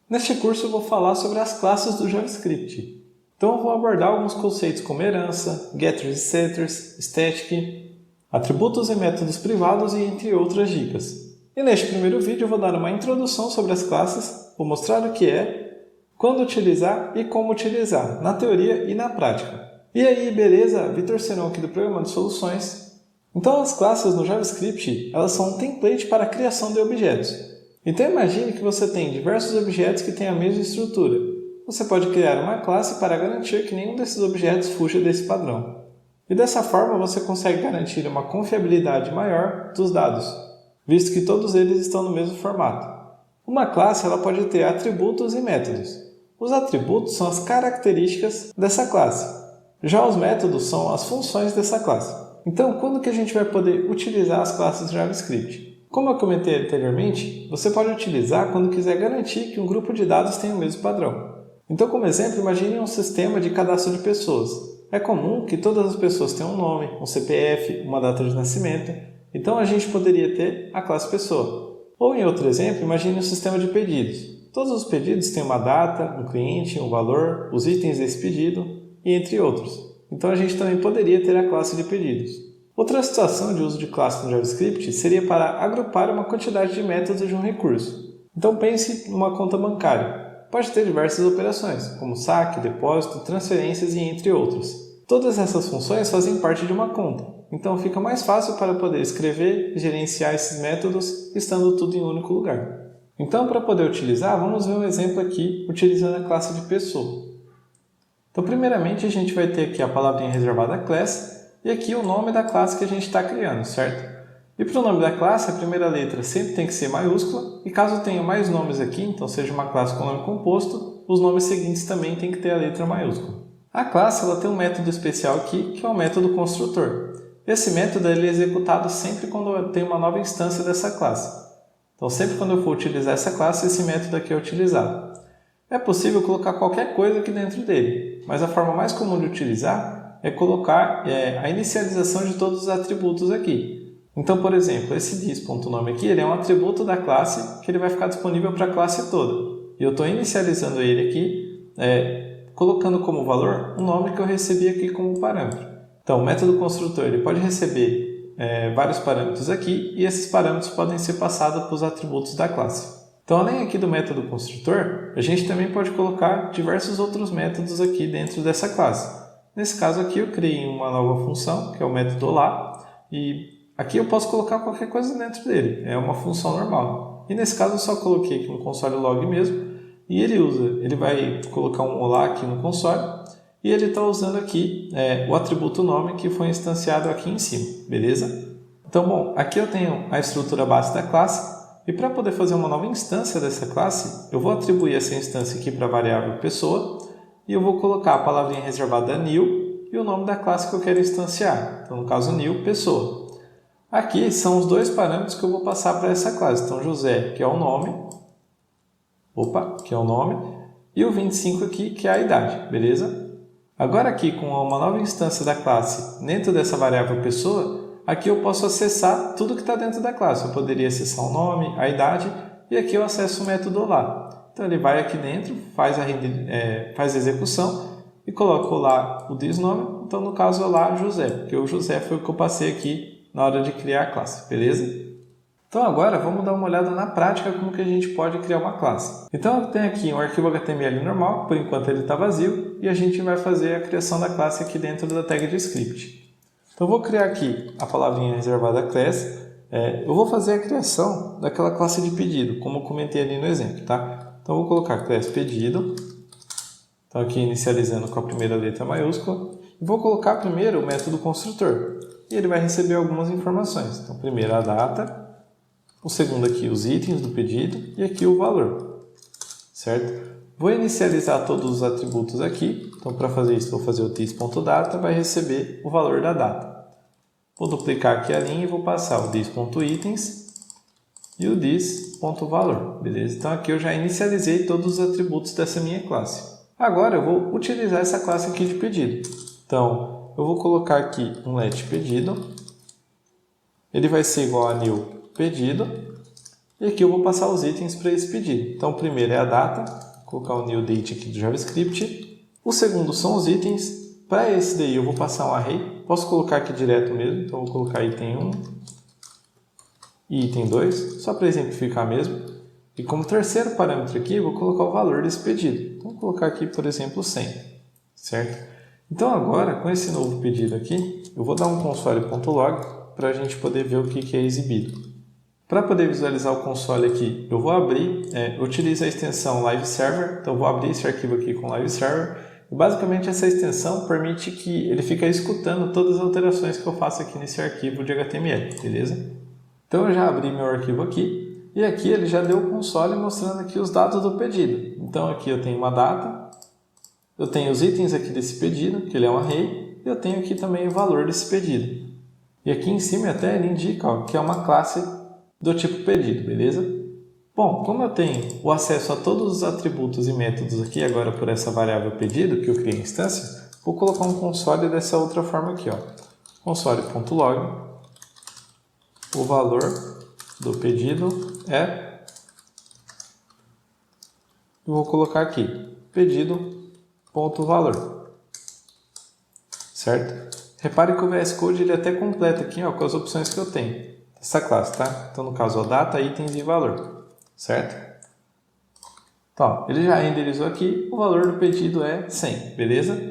Neste curso eu vou falar sobre as classes do JavaScript. Então eu vou abordar alguns conceitos como herança, getters e setters, static, atributos e métodos privados e entre outras dicas. E neste primeiro vídeo eu vou dar uma introdução sobre as classes, vou mostrar o que é, quando utilizar e como utilizar, na teoria e na prática. E aí, beleza? Vitor Serão aqui do Programa de Soluções. Então as classes no JavaScript, elas são um template para a criação de objetos. Então imagine que você tem diversos objetos que têm a mesma estrutura. Você pode criar uma classe para garantir que nenhum desses objetos fuja desse padrão. E dessa forma você consegue garantir uma confiabilidade maior dos dados, visto que todos eles estão no mesmo formato. Uma classe ela pode ter atributos e métodos. Os atributos são as características dessa classe. Já os métodos são as funções dessa classe. Então, quando que a gente vai poder utilizar as classes do JavaScript? Como eu comentei anteriormente, você pode utilizar quando quiser garantir que um grupo de dados tenha o mesmo padrão. Então, como exemplo, imagine um sistema de cadastro de pessoas. É comum que todas as pessoas tenham um nome, um CPF, uma data de nascimento. Então, a gente poderia ter a classe pessoa. Ou, em outro exemplo, imagine um sistema de pedidos. Todos os pedidos têm uma data, um cliente, um valor, os itens desse pedido, e entre outros. Então, a gente também poderia ter a classe de pedidos. Outra situação de uso de classe no JavaScript seria para agrupar uma quantidade de métodos de um recurso. Então pense numa conta bancária. Pode ter diversas operações, como saque, depósito, transferências e entre outros. Todas essas funções fazem parte de uma conta, então fica mais fácil para poder escrever e gerenciar esses métodos estando tudo em um único lugar. Então, para poder utilizar, vamos ver um exemplo aqui utilizando a classe de pessoa. Então, primeiramente, a gente vai ter aqui a palavrinha reservada class, e aqui o nome da classe que a gente está criando, certo? E para o nome da classe, a primeira letra sempre tem que ser maiúscula, e caso tenha mais nomes aqui, então seja uma classe com nome composto, os nomes seguintes também tem que ter a letra maiúscula. A classe ela tem um método especial aqui, que é o método construtor. Esse método ele é executado sempre quando tem uma nova instância dessa classe. Então sempre quando eu for utilizar essa classe, esse método aqui é utilizado. É possível colocar qualquer coisa aqui dentro dele, mas a forma mais comum de utilizar é colocar a inicialização de todos os atributos aqui. Então, por exemplo, esse dis.nome aqui ele é um atributo da classe que ele vai ficar disponível para a classe toda. E eu estou inicializando ele aqui, colocando como valor o nome que eu recebi aqui como parâmetro. Então, o método construtor ele pode receber vários parâmetros aqui e esses parâmetros podem ser passados para os atributos da classe. Então, além aqui do método construtor, a gente também pode colocar diversos outros métodos aqui dentro dessa classe. Nesse caso aqui eu criei uma nova função, que é o método olá, e aqui eu posso colocar qualquer coisa dentro dele, é uma função normal. E nesse caso eu só coloquei aqui no console log mesmo, e ele vai colocar um olá aqui no console, e ele está usando aqui o atributo nome que foi instanciado aqui em cima, beleza? Então, bom, aqui eu tenho a estrutura base da classe, e para poder fazer uma nova instância dessa classe, eu vou atribuir essa instância aqui para a variável pessoa, e eu vou colocar a palavrinha reservada new e o nome da classe que eu quero instanciar. Então, no caso, new, pessoa. Aqui são os dois parâmetros que eu vou passar para essa classe. Então, José, que é o nome, e o 25 aqui, que é a idade, beleza? Agora aqui, com uma nova instância da classe dentro dessa variável pessoa, aqui eu posso acessar tudo que está dentro da classe. Eu poderia acessar o nome, a idade, e aqui eu acesso o método olá. Então, ele vai aqui dentro, faz a execução e coloca lá o disnome. Então, no caso, lá José, porque o José foi o que eu passei aqui na hora de criar a classe, beleza? Então, agora, vamos dar uma olhada na prática como que a gente pode criar uma classe. Então, eu tenho aqui um arquivo HTML normal, por enquanto ele está vazio, e a gente vai fazer a criação da classe aqui dentro da tag de script. Então, eu vou criar aqui a palavrinha reservada class. Eu vou fazer a criação daquela classe de pedido, como eu comentei ali no exemplo, tá? Então, eu vou colocar class pedido, então aqui inicializando com a primeira letra maiúscula, e vou colocar primeiro o método construtor, e ele vai receber algumas informações. Então, primeiro a data, o segundo aqui os itens do pedido, e aqui o valor, certo? Vou inicializar todos os atributos aqui, então para fazer isso vou fazer o dis.data, vai receber o valor da data. Vou duplicar aqui a linha e vou passar o dis.itens, e o dis.valor, beleza? Então aqui eu já inicializei todos os atributos dessa minha classe. Agora eu vou utilizar essa classe aqui de pedido. Então eu vou colocar aqui um let pedido, ele vai ser igual a new pedido, E aqui eu vou passar os itens para esse pedido. Então o primeiro é a data, vou colocar o new date aqui do JavaScript. O segundo são os itens. Para esse daí eu vou passar um array, posso colocar aqui direto mesmo, então eu vou colocar item 1 e item 2, só para exemplificar mesmo. E como terceiro parâmetro aqui, eu vou colocar o valor desse pedido. Então vou colocar aqui, por exemplo, 100, certo? Então agora, com esse novo pedido aqui, eu vou dar um console.log para a gente poder ver o que é exibido. Para poder visualizar o console aqui, eu vou abrir, eu utilizo a extensão Live Server, então eu vou abrir esse arquivo aqui com Live Server. E basicamente essa extensão permite que ele fique escutando todas as alterações que eu faço aqui nesse arquivo de HTML, beleza? Então eu já abri meu arquivo aqui, e aqui ele já deu o console mostrando aqui os dados do pedido. Então aqui eu tenho uma data, eu tenho os itens aqui desse pedido, que ele é um array, e eu tenho aqui também o valor desse pedido. E aqui em cima até ele indica que é uma classe do tipo pedido, beleza? Bom, como eu tenho o acesso a todos os atributos e métodos aqui agora por essa variável pedido que eu criei em instância, vou colocar um console dessa outra forma aqui, console.log, o valor do pedido é, eu vou colocar aqui, pedido.valor, certo? Repare que o VS Code ele até completa aqui com as opções que eu tenho, essa classe, tá? Então no caso, data, itens e valor. Certo? Então, ele já renderizou aqui, o valor do pedido é 100, beleza?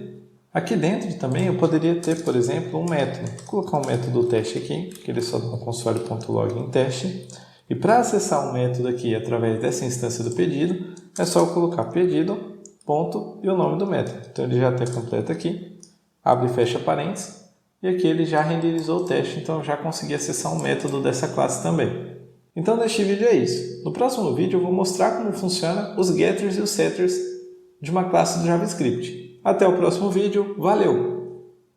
Aqui dentro também eu poderia ter, por exemplo, um método. Vou colocar um método teste aqui, que ele só dá um console.log em teste. E para acessar um método aqui através dessa instância do pedido, é só eu colocar pedido, ponto e o nome do método. Então ele já até completa aqui, abre e fecha parênteses, e aqui ele já renderizou o teste, então eu já consegui acessar um método dessa classe também. Então neste vídeo é isso. No próximo vídeo eu vou mostrar como funciona os getters e os setters de uma classe do JavaScript. Até o próximo vídeo. Valeu!